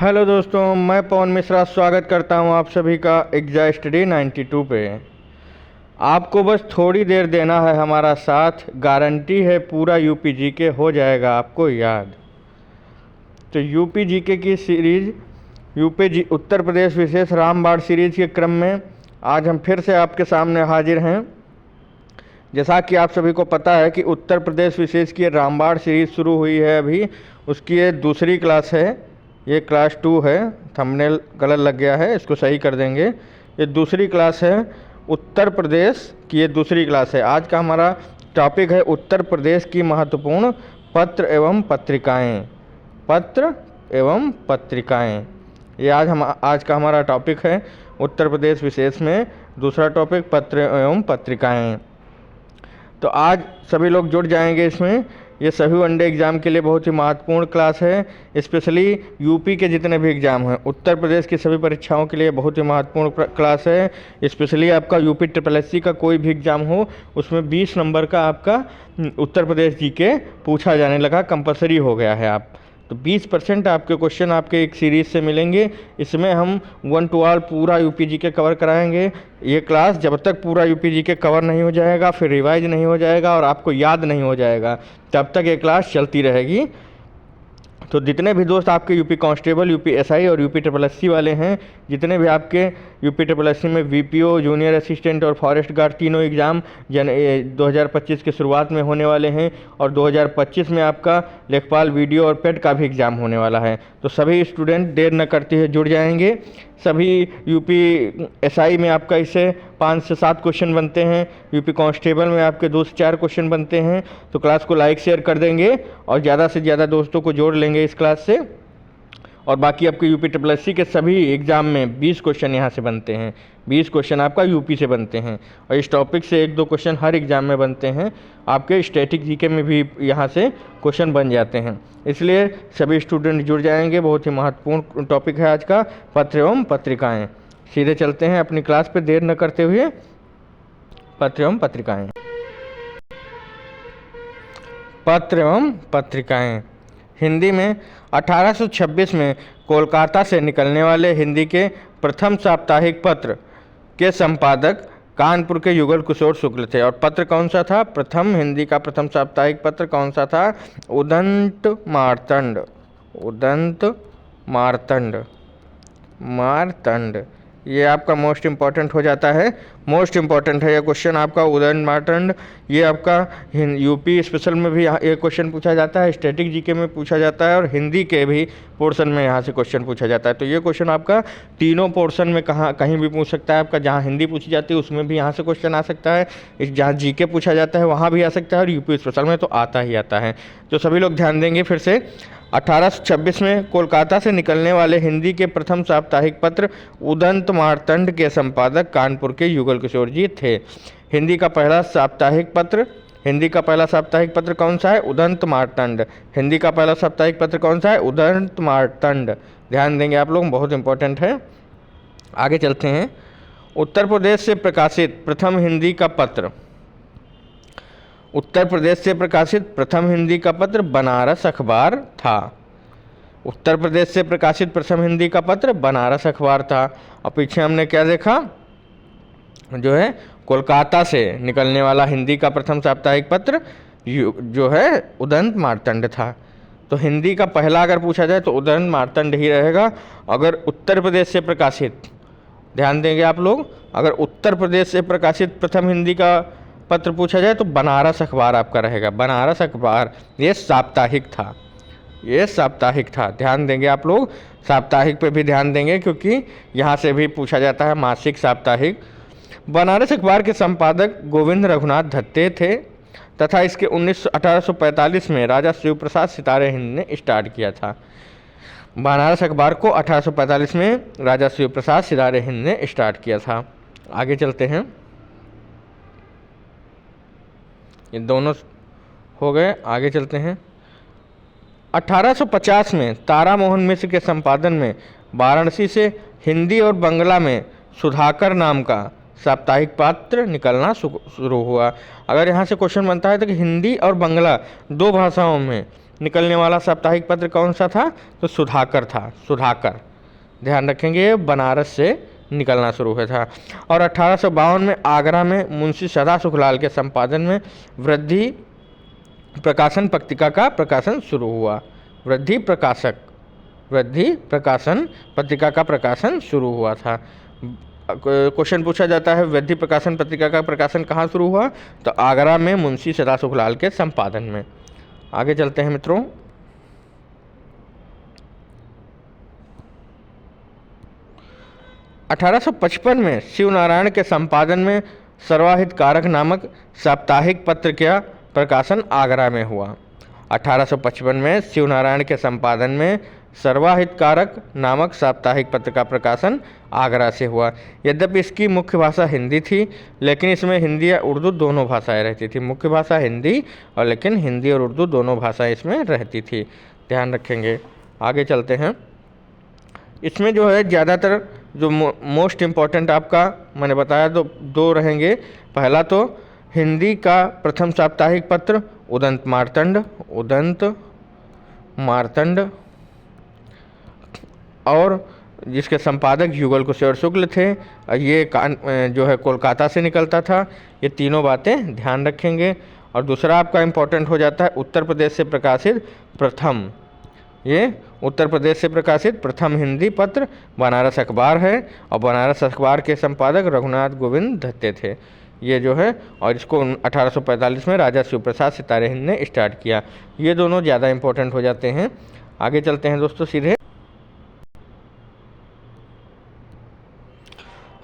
Hello दोस्तों, मैं पवन मिश्रा स्वागत करता हूं आप सभी का एग्जा स्टडी 92 पे। आपको बस थोड़ी देर देना है हमारा साथ, गारंटी है पूरा यूपी जीके हो जाएगा आपको याद। तो यूपी जीके की सीरीज उत्तर प्रदेश विशेष रामबाण सीरीज के क्रम में आज हम फिर से आपके सामने हाजिर हैं। जैसा कि आप सभी को पता है कि उत्तर प्रदेश विशेष की रामबाण सीरीज शुरू हुई है अभी, उसकी ये दूसरी क्लास है। ये क्लास 2 है, थंबनेल गलत लग गया है, इसको सही कर देंगे। ये दूसरी क्लास है, उत्तर प्रदेश की ये दूसरी क्लास है। आज का हमारा टॉपिक है उत्तर प्रदेश की महत्वपूर्ण पत्र एवं पत्रिकाएं। पत्र एवं पत्रिकाएं, ये आज का हमारा टॉपिक है उत्तर प्रदेश विशेष में दूसरा टॉपिक पत्र एवं पत्रिकाएं। तो आज सभी लोग जुड़ जाएंगे इसमें। ये सभी वनडे एग्ज़ाम के लिए बहुत ही महत्वपूर्ण क्लास है, स्पेशली यूपी के जितने भी एग्ज़ाम हैं, उत्तर प्रदेश की सभी परीक्षाओं के लिए बहुत ही महत्वपूर्ण क्लास है। स्पेशली आपका यूपी SSSC का कोई भी एग्ज़ाम हो, उसमें 20 नंबर का आपका उत्तर प्रदेश जीके पूछा जाने लगा, कंपलसरी हो गया है। आप तो 20% आपके क्वेश्चन आपके एक सीरीज़ से मिलेंगे। इसमें हम 1 to all पूरा यूपी जीके कवर कराएंगे। ये क्लास जब तक पूरा यूपी जीके कवर नहीं हो जाएगा, फिर रिवाइज नहीं हो जाएगा और आपको याद नहीं हो जाएगा, तब तक ये क्लास चलती रहेगी। तो जितने भी दोस्त आपके यूपी कांस्टेबल, यूपी SI और यूपी SSSC वाले हैं, जितने भी आपके यूपी SSSC में VPO, जूनियर असिस्टेंट और फॉरेस्ट गार्ड तीनों एग्ज़ाम 2025 के शुरुआत में होने वाले हैं, और 2025 में आपका लेखपाल वीडियो और पेड का भी एग्ज़ाम होने वाला है। तो सभी स्टूडेंट देर न करते हुए जुड़ जाएंगे। सभी यूपी SI में आपका इससे 5 से 7 क्वेश्चन बनते हैं, यूपी कांस्टेबल में आपके 2 से 4 क्वेश्चन बनते हैं। तो क्लास को लाइक शेयर कर देंगे और ज़्यादा से ज़्यादा दोस्तों को जोड़ लेंगे इस क्लास से। और बाकी आपके यूपी SSSC के सभी एग्ज़ाम में 20 क्वेश्चन यहाँ से बनते हैं, 20 क्वेश्चन आपका यूपी से बनते हैं, और इस टॉपिक से 1-2 क्वेश्चन हर एग्ज़ाम में बनते हैं। आपके स्टैटिक जीके में भी यहाँ से क्वेश्चन बन जाते हैं, इसलिए सभी स्टूडेंट जुड़ जाएंगे। बहुत ही महत्वपूर्ण टॉपिक है आज का, पत्र एवं पत्रिकाएँ। सीधे चलते हैं अपनी क्लास पे देर न करते हुए। पत्र एवं पत्रिकाएँ। पत्र एवं पत्रिकाएँ हिंदी में 1826 में कोलकाता से निकलने वाले हिंदी के प्रथम साप्ताहिक पत्र के संपादक कानपुर के युगल किशोर शुक्ल थे। और पत्र कौन सा था? हिंदी का प्रथम साप्ताहिक पत्र कौन सा था? उदंत मार्तंड। उदंत मार्तंड। ये आपका मोस्ट इम्पॉर्टेंट हो जाता है, मोस्ट इम्पॉर्टेंट है ये क्वेश्चन आपका, उदंत मार्तंड। ये आपका यूपी स्पेशल में भी ये क्वेश्चन पूछा जाता है, स्टैटिक जीके में पूछा जाता है, और हिंदी के भी पोर्शन में यहाँ से क्वेश्चन पूछा जाता है। तो ये क्वेश्चन आपका तीनों पोर्शन में कहीं भी पूछ सकता है। आपका जहाँ हिंदी पूछी जाती है उसमें भी यहाँ से क्वेश्चन आ सकता है, जहाँ जीके पूछा जाता है वहाँ भी आ सकता है, और यूपी स्पेशल में तो आता ही आता है। तो सभी लोग ध्यान देंगे। फिर से 1826 में कोलकाता से निकलने वाले हिंदी के प्रथम साप्ताहिक पत्र उदंत मार्तंड के संपादक कानपुर के युगल किशोर जी थे। हिंदी का पहला साप्ताहिक पत्र कौन सा है? उदंत मार्तंड। हिंदी का पहला साप्ताहिक पत्र कौन सा है? उदंत मार्तंड। ध्यान देंगे आप लोग, बहुत इंपॉर्टेंट है। आगे चलते हैं। उत्तर प्रदेश से प्रकाशित प्रथम हिंदी का पत्र। उत्तर प्रदेश से प्रकाशित प्रथम हिंदी का पत्र बनारस अखबार था। उत्तर प्रदेश से प्रकाशित प्रथम हिंदी का पत्र बनारस अखबार था। और पीछे हमने क्या देखा? जो है कोलकाता से निकलने वाला हिंदी का प्रथम साप्ताहिक पत्र जो है उदंत मार्तंड था। तो हिंदी का पहला अगर पूछा जाए तो उदंत मार्तंड ही रहेगा। अगर उत्तर प्रदेश से प्रकाशित, ध्यान देंगे आप लोग, अगर उत्तर प्रदेश से प्रकाशित प्रथम हिंदी का पत्र पूछा जाए तो बनारस अखबार आपका रहेगा। बनारस अखबार ये साप्ताहिक था, ये साप्ताहिक था। ध्यान देंगे आप लोग, साप्ताहिक पे भी ध्यान देंगे, क्योंकि यहाँ से भी पूछा जाता है मासिक, साप्ताहिक। बनारस अखबार के संपादक गोविंद रघुनाथ दत्ते थे, तथा इसके 1845 में राजा शिव प्रसाद सितारे हिंद ने स्टार्ट किया था। बनारस अखबार को 1845 में राजा शिव प्रसाद सितारे हिंद ने स्टार्ट किया था। आगे चलते हैं। ये दोनों हो गए, आगे चलते हैं। 1850 में तारा मोहन मिश्र के संपादन में वाराणसी से हिंदी और बंगला में सुधाकर नाम का साप्ताहिक पत्र निकलना शुरू हुआ। अगर यहाँ से क्वेश्चन बनता है तो कि हिंदी और बंगला 2 भाषाओं में निकलने वाला साप्ताहिक पत्र कौन सा था? तो सुधाकर था, सुधाकर। ध्यान रखेंगे, बनारस से निकलना शुरू हुआ था। और 1852 में आगरा में मुंशी सदा सुखलाल के संपादन में वृद्धि प्रकाशन पत्रिका का प्रकाशन शुरू हुआ। वृद्धि प्रकाशन पत्रिका का प्रकाशन शुरू हुआ था। क्वेश्चन पूछा जाता है वृद्धि प्रकाशन पत्रिका का प्रकाशन कहाँ शुरू हुआ? तो आगरा में मुंशी सदा सुखलाल के संपादन में। आगे चलते हैं मित्रों। (1855) में शिवनारायण के संपादन में सर्वाहितकारक नामक साप्ताहिक पत्र का प्रकाशन आगरा में हुआ। 1855 में शिवनारायण के संपादन में सर्वाहितकारक नामक साप्ताहिक पत्र का प्रकाशन आगरा से हुआ। यद्यपि इसकी मुख्य भाषा हिंदी थी, लेकिन इसमें हिंदी या उर्दू दोनों भाषाएं रहती थी। मुख्य भाषा हिंदी और लेकिन हिंदी और उर्दू दोनों भाषाएं इसमें रहती थी। ध्यान रखेंगे। आगे चलते हैं। इसमें जो है ज़्यादातर जो मोस्ट इम्पॉर्टेंट आपका मैंने बताया तो दो रहेंगे। पहला तो हिंदी का प्रथम साप्ताहिक पत्र उदंत मार्तंड और जिसके संपादक युगल कुशेर शुक्ल थे। ये जो है कोलकाता से निकलता था। ये तीनों बातें ध्यान रखेंगे। और दूसरा आपका इम्पोर्टेंट हो जाता है उत्तर प्रदेश से प्रकाशित प्रथम, ये उत्तर प्रदेश से प्रकाशित प्रथम हिंदी पत्र बनारस अखबार है और बनारस अखबार के संपादक रघुनाथ गोविंद दत्ते थे। ये जो है और इसको 1845 में राजा शिवप्रसाद सितारे हिंद ने स्टार्ट किया। ये दोनों ज़्यादा इम्पोर्टेंट हो जाते हैं। आगे चलते हैं दोस्तों सीधे।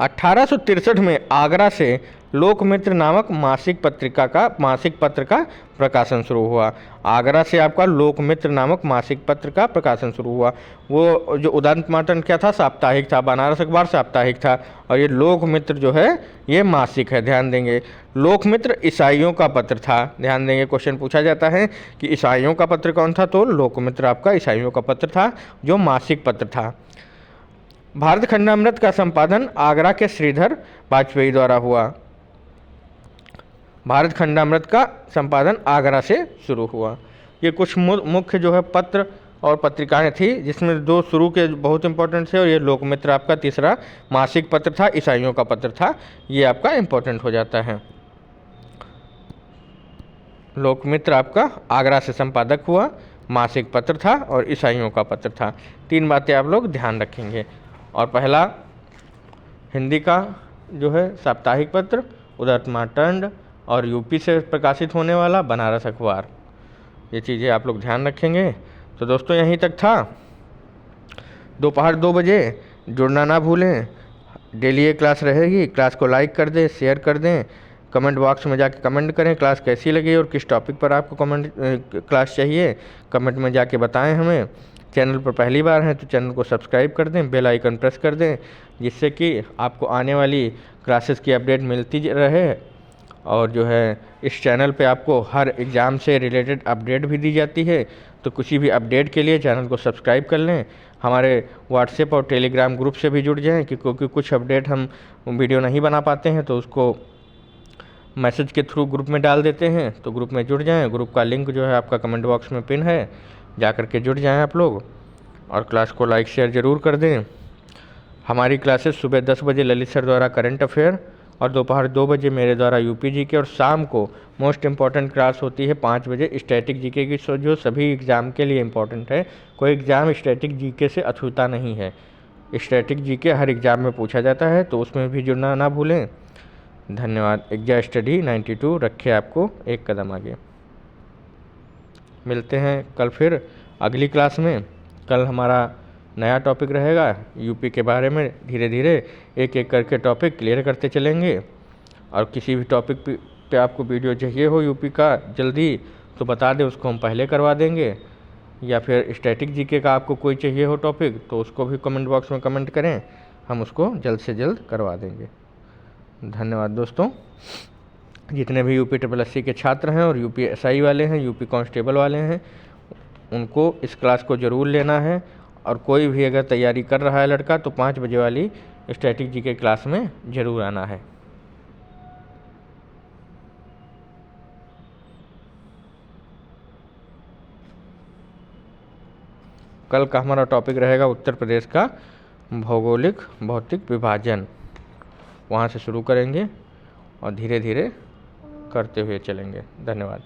1863 में आगरा से लोकमित्र नामक मासिक पत्र का प्रकाशन शुरू हुआ। आगरा से आपका लोकमित्र नामक मासिक पत्र का प्रकाशन शुरू हुआ। वो जो उदंत मार्तंड क्या था? साप्ताहिक था। बनारस अखबार साप्ताहिक था और ये लोकमित्र जो है ये मासिक है। ध्यान देंगे। लोकमित्र ईसाइयों का पत्र था। ध्यान देंगे, क्वेश्चन पूछा जाता है कि ईसाइयों का पत्र कौन था? तो लोकमित्र आपका ईसाइयों का पत्र था जो मासिक पत्र था। भारत खंडामृत का संपादन आगरा के श्रीधर वाजपेयी द्वारा हुआ। भारत खंडामृत का संपादन आगरा से शुरू हुआ। ये कुछ मुख्य जो है पत्र और पत्रिकाएं थी, जिसमें दो शुरू के बहुत इंपॉर्टेंट थे और ये लोकमित्र आपका तीसरा मासिक पत्र था, ईसाइयों का पत्र था। ये आपका इंपॉर्टेंट हो जाता है। लोकमित्र आपका आगरा से संपादक हुआ, मासिक पत्र था और ईसाइयों का पत्र था। तीन बातें आप लोग ध्यान रखेंगे। और पहला हिंदी का जो है साप्ताहिक पत्र उदंत मार्तंड और यूपी से प्रकाशित होने वाला बनारस अखबार। ये चीज़ें आप लोग ध्यान रखेंगे। तो दोस्तों यहीं तक था। दोपहर 2 बजे जुड़ना ना भूलें। डेली ये क्लास रहेगी। क्लास को लाइक कर दें, शेयर कर दें, कमेंट बॉक्स में जाके कमेंट करें क्लास कैसी लगी और किस टॉपिक पर आपको क्लास चाहिए, कमेंट में जाके बताएं हमें। चैनल पर पहली बार हैं तो चैनल को सब्सक्राइब कर दें, बेल आइकन प्रेस कर दें, जिससे कि आपको आने वाली क्लासेस की अपडेट मिलती रहे। और जो है इस चैनल पे आपको हर एग्ज़ाम से रिलेटेड अपडेट भी दी जाती है। तो किसी भी अपडेट के लिए चैनल को सब्सक्राइब कर लें। हमारे व्हाट्सएप और टेलीग्राम ग्रुप से भी जुड़ जाएं, क्योंकि कुछ अपडेट हम वीडियो नहीं बना पाते हैं तो उसको मैसेज के थ्रू ग्रुप में डाल देते हैं। तो ग्रुप में जुड़ जाएं। ग्रुप का लिंक जो है आपका कमेंट बॉक्स में पिन है, जा कर के जुड़ जाएं आप लोग। और क्लास को लाइक शेयर ज़रूर कर दें। हमारी क्लासेस सुबह 10 बजे ललित सर द्वारा करंट अफेयर और दोपहर 2 बजे मेरे द्वारा यूपी जीके और शाम को मोस्ट इम्पॉर्टेंट क्लास होती है 5 बजे स्टैटिक जीके की, जो सभी एग्ज़ाम के लिए इम्पॉर्टेंट है। कोई एग्ज़ाम स्टैटिक जीके से अछूता नहीं है। स्टैटिक जीके हर एग्ज़ाम में पूछा जाता है, तो उसमें भी जुड़ना ना भूलें। धन्यवाद। एग्जा स्टडी 92 रखे आपको एक कदम आगे। मिलते हैं कल फिर अगली क्लास में। कल हमारा नया टॉपिक रहेगा यूपी के बारे में। धीरे धीरे एक एक करके टॉपिक क्लियर करते चलेंगे। और किसी भी टॉपिक पे आपको वीडियो चाहिए हो यूपी का जल्दी तो बता दें, उसको हम पहले करवा देंगे। या फिर स्टैटिक जीके का आपको कोई चाहिए हो टॉपिक तो उसको भी कमेंट बॉक्स में कमेंट करें, हम उसको जल्द से जल्द करवा देंगे। धन्यवाद दोस्तों। जितने भी यूपी SSC के छात्र हैं और यूपी SI वाले हैं, यूपी कांस्टेबल वाले हैं, उनको इस क्लास को ज़रूर लेना है। और कोई भी अगर तैयारी कर रहा है लड़का तो 5 बजे वाली स्टैटिक जीके क्लास में ज़रूर आना है। कल का हमारा टॉपिक रहेगा उत्तर प्रदेश का भौगोलिक भौतिक विभाजन। वहाँ से शुरू करेंगे और धीरे धीरे करते हुए चलेंगे। धन्यवाद।